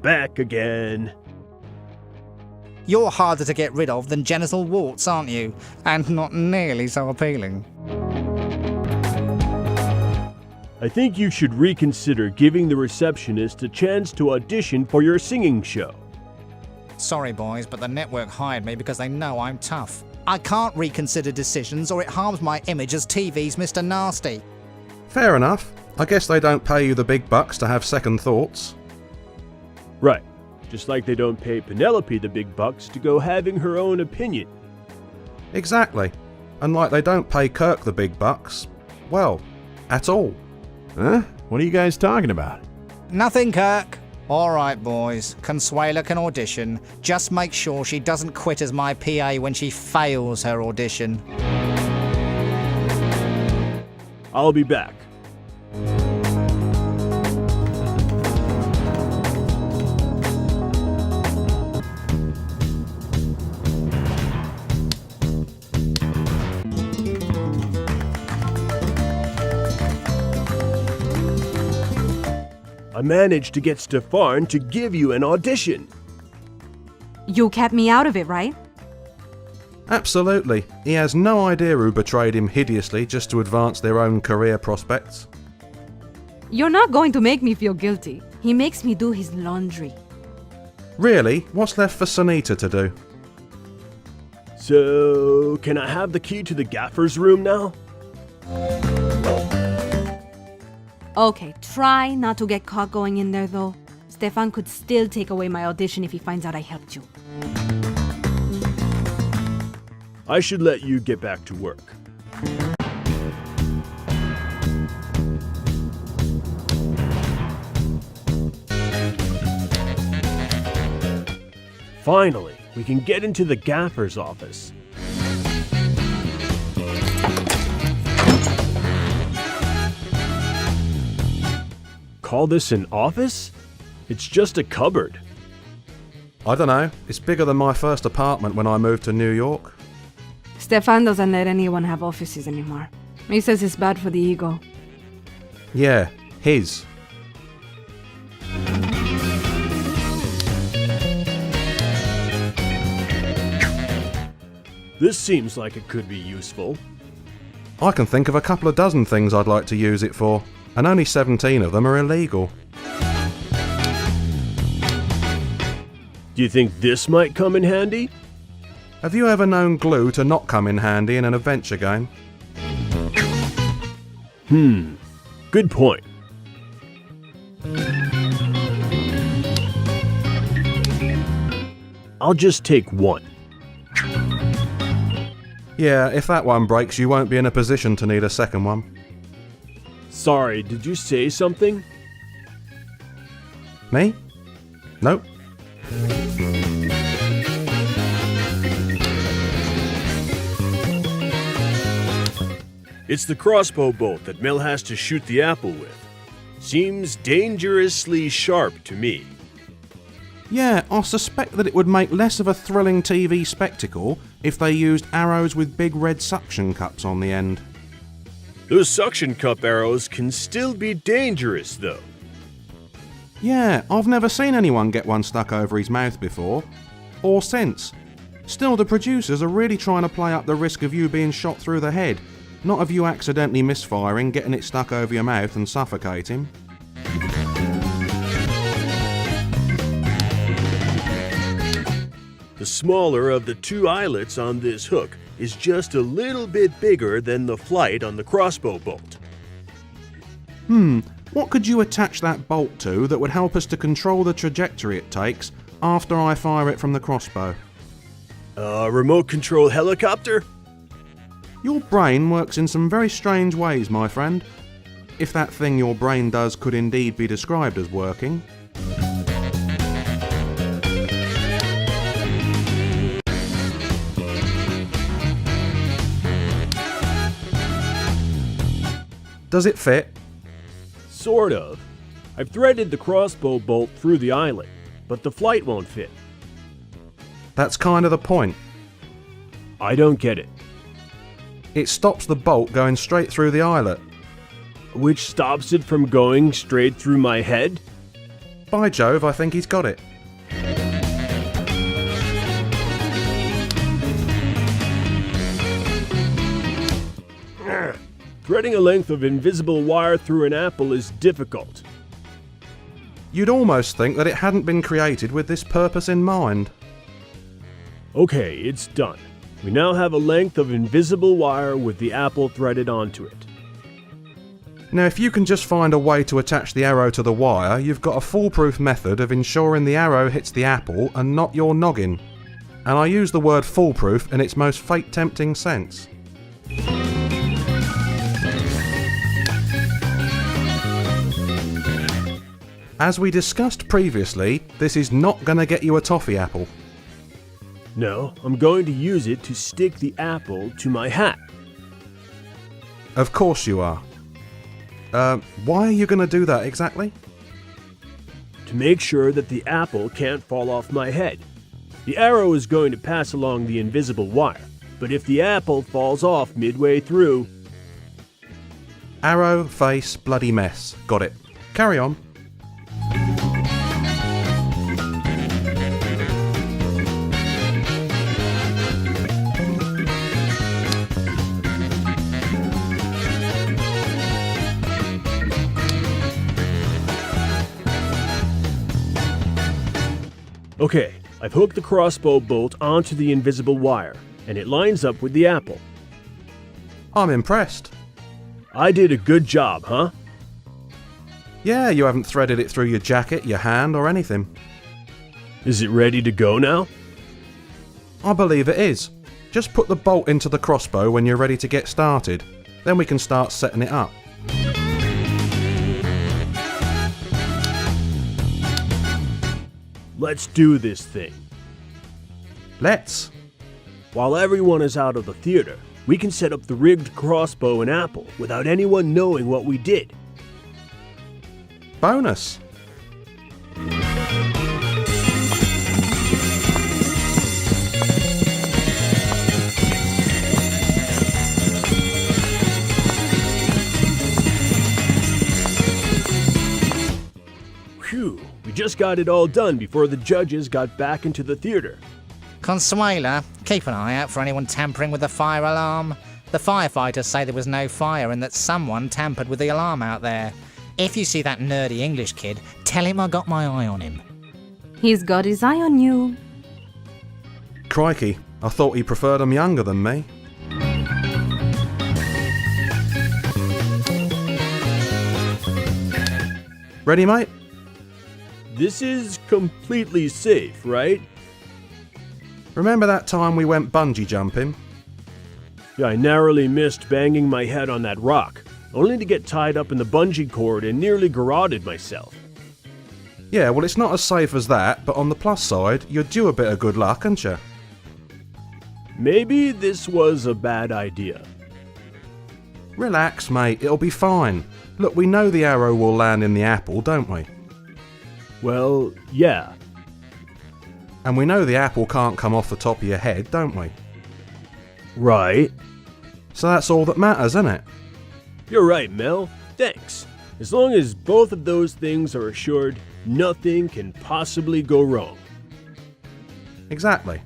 back again. You're harder to get rid of than genital warts, aren't you? And not nearly so appealing. I think you should reconsider giving the receptionist a chance to audition for your singing show. Sorry, boys, but the network hired me because they know I'm tough. I can't reconsider decisions or it harms my image as TV's Mr. Nasty. Fair enough. I guess they don't pay you the big bucks to have second thoughts. Right. Just like they don't pay Penelope the big bucks to go having her own opinion. Exactly. And like they don't pay Kirk the big bucks, well, at all. Huh? What are you guys talking about? Nothing, Kirk. Alright, boys. Consuela can audition. Just make sure she doesn't quit as my PA when she fails her audition. I'll be back. I managed to get Stefan to give you an audition. You kept me out of it, right? Absolutely. He has no idea who betrayed him hideously just to advance their own career prospects. You're not going to make me feel guilty. He makes me do his laundry. Really? What's left for Sunita to do? So, can I have the key to the gaffer's room now? Okay, try not to get caught going in there though. Stefan could still take away my audition if he finds out I helped you. I should let you get back to work. Finally, we can get into the gaffer's office. Call this an office? It's just a cupboard. I don't know. It's bigger than my first apartment when I moved to New York. Stefan doesn't let anyone have offices anymore. He says it's bad for the ego. Yeah, his. This seems like it could be useful. I can think of a couple of dozen things I'd like to use it for, and only 17 of them are illegal. Do you think this might come in handy? Have you ever known glue to not come in handy in an adventure game? Good point. I'll just take one. Yeah, if that one breaks, you won't be in a position to need a second one. Sorry, did you say something? Me? Nope. It's the crossbow bolt that Mel has to shoot the apple with. Seems dangerously sharp to me. Yeah, I suspect that it would make less of a thrilling TV spectacle if they used arrows with big red suction cups on the end. Those suction cup arrows can still be dangerous, though. Yeah, I've never seen anyone get one stuck over his mouth before. Or since. Still, the producers are really trying to play up the risk of you being shot through the head, not of you accidentally misfiring, getting it stuck over your mouth and suffocating. The smaller of the two eyelets on this hook is just a little bit bigger than the flight on the crossbow bolt. What could you attach that bolt to that would help us to control the trajectory it takes after I fire it from the crossbow? A remote control helicopter? Your brain works in some very strange ways, my friend. If that thing your brain does could indeed be described as working. Does it fit? Sort of. I've threaded the crossbow bolt through the eyelet, but the flight won't fit. That's kind of the point. I don't get it. It stops the bolt going straight through the eyelet. Which stops it from going straight through my head? By Jove, I think he's got it. Threading a length of invisible wire through an apple is difficult. You'd almost think that it hadn't been created with this purpose in mind. Okay, it's done. We now have a length of invisible wire with the apple threaded onto it. Now, if you can just find a way to attach the arrow to the wire, you've got a foolproof method of ensuring the arrow hits the apple and not your noggin. And I use the word foolproof in its most fate-tempting sense. As we discussed previously, this is not going to get you a toffee apple. No, I'm going to use it to stick the apple to my hat. Of course you are. Why are you going to do that exactly? To make sure that the apple can't fall off my head. The arrow is going to pass along the invisible wire, but if the apple falls off midway through... Arrow, face, bloody mess. Got it. Carry on. Okay, I've hooked the crossbow bolt onto the invisible wire, and it lines up with the apple. I'm impressed. I did a good job, huh? Yeah, you haven't threaded it through your jacket, your hand, or anything. Is it ready to go now? I believe it is. Just put the bolt into the crossbow when you're ready to get started. Then we can start setting it up. Let's do this thing. Let's. While everyone is out of the theater, we can set up the rigged crossbow and apple without anyone knowing what we did. Bonus. Phew, we just got it all done before the judges got back into the theater. Consuela, keep an eye out for anyone tampering with the fire alarm. The firefighters say there was no fire and that someone tampered with the alarm out there. If you see that nerdy English kid, tell him I got my eye on him. He's got his eye on you. Crikey, I thought he preferred them younger than me. Ready, mate? This is completely safe, right? Remember that time we went bungee jumping? Yeah, I narrowly missed banging my head on that rock, only to get tied up in the bungee cord and nearly garroted myself. Yeah, well, it's not as safe as that, but on the plus side, you're due a bit of good luck, aren't you? Maybe this was a bad idea. Relax, mate, it'll be fine. Look, we know the arrow will land in the apple, don't we? Well, yeah. And we know the apple can't come off the top of your head, don't we? Right. So that's all that matters, isn't it? You're right, Mel. Thanks. As long as both of those things are assured, nothing can possibly go wrong. Exactly.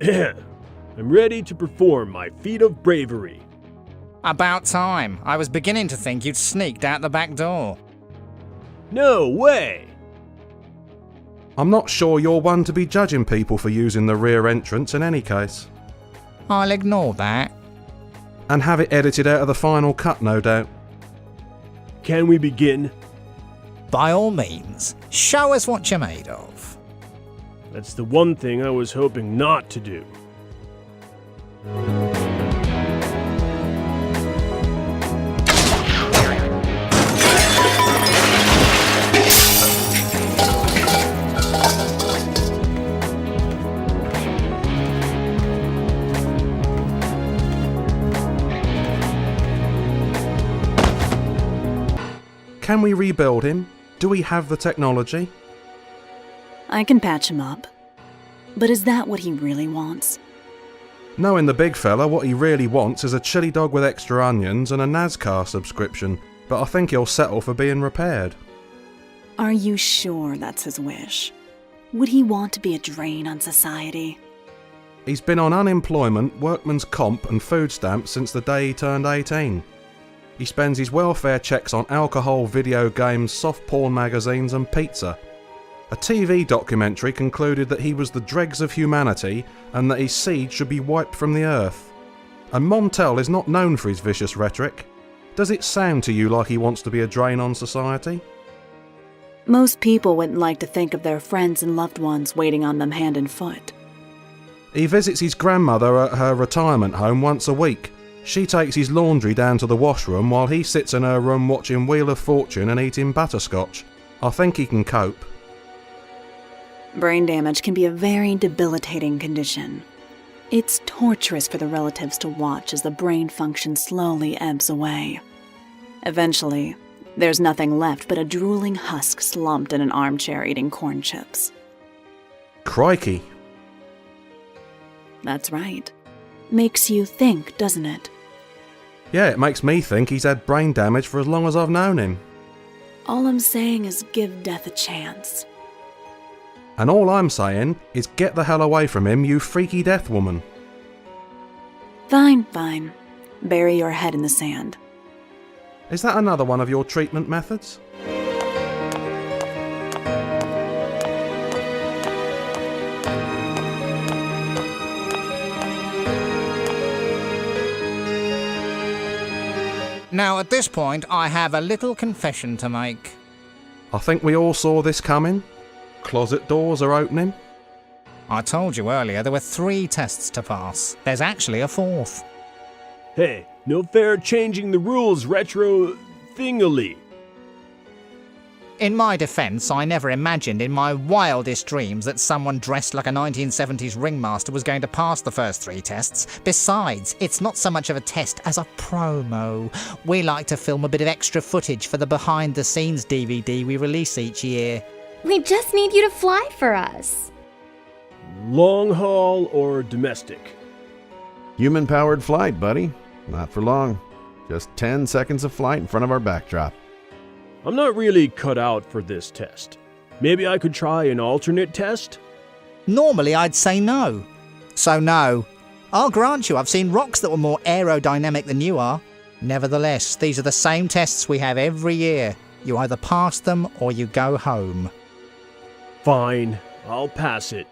I'm ready to perform my feat of bravery. About time. I was beginning to think you'd sneaked out the back door. No way! I'm not sure you're one to be judging people for using the rear entrance in any case. I'll ignore that. And have it edited out of the final cut, no doubt. Can we begin? By all means, show us what you're made of. That's the one thing I was hoping not to do. Can we rebuild him? Do we have the technology? I can patch him up. But is that what he really wants? Knowing the big fella, what he really wants is a chili dog with extra onions and a NASCAR subscription. but I think he'll settle for being repaired. Are you sure that's his wish? Would he want to be a drain on society? He's been on unemployment, workman's comp and food stamps since the day he turned 18. He spends his welfare checks on alcohol, video games, soft porn magazines and pizza. A TV documentary concluded that he was the dregs of humanity and that his seed should be wiped from the earth. And Montel is not known for his vicious rhetoric. Does it sound to you like he wants to be a drain on society? Most people wouldn't like to think of their friends and loved ones waiting on them hand and foot. He visits his grandmother at her retirement home once a week. She takes his laundry down to the washroom while he sits in her room watching Wheel of Fortune and eating butterscotch. I think he can cope. Brain damage can be a very debilitating condition. It's torturous for the relatives to watch as the brain function slowly ebbs away. Eventually, there's nothing left but a drooling husk slumped in an armchair eating corn chips. Crikey. That's right. Makes you think, doesn't it? Yeah, it makes me think he's had brain damage for as long as I've known him. All I'm saying is give death a chance. And all I'm saying is get the hell away from him, you freaky death woman. Fine, fine. Bury your head in the sand. Is that another one of your treatment methods? Now, at this point, I have a little confession to make. I think we all saw this coming. Closet doors are opening. I told you earlier there were 3 tests to pass. There's actually a 4th. Hey, no fair changing the rules, retro thingally. In my defence, I never imagined in my wildest dreams that someone dressed like a 1970s ringmaster was going to pass the first 3 tests. Besides, it's not so much of a test as a promo. We like to film a bit of extra footage for the behind-the-scenes DVD we release each year. We just need you to fly for us. Long haul or domestic? Human-powered flight, buddy. Not for long. Just 10 seconds of flight in front of our backdrop. I'm not really cut out for this test. Maybe I could try an alternate test? Normally, I'd say no. So no. I'll grant you I've seen rocks that were more aerodynamic than you are. Nevertheless, these are the same tests we have every year. You either pass them or you go home. Fine, I'll pass it.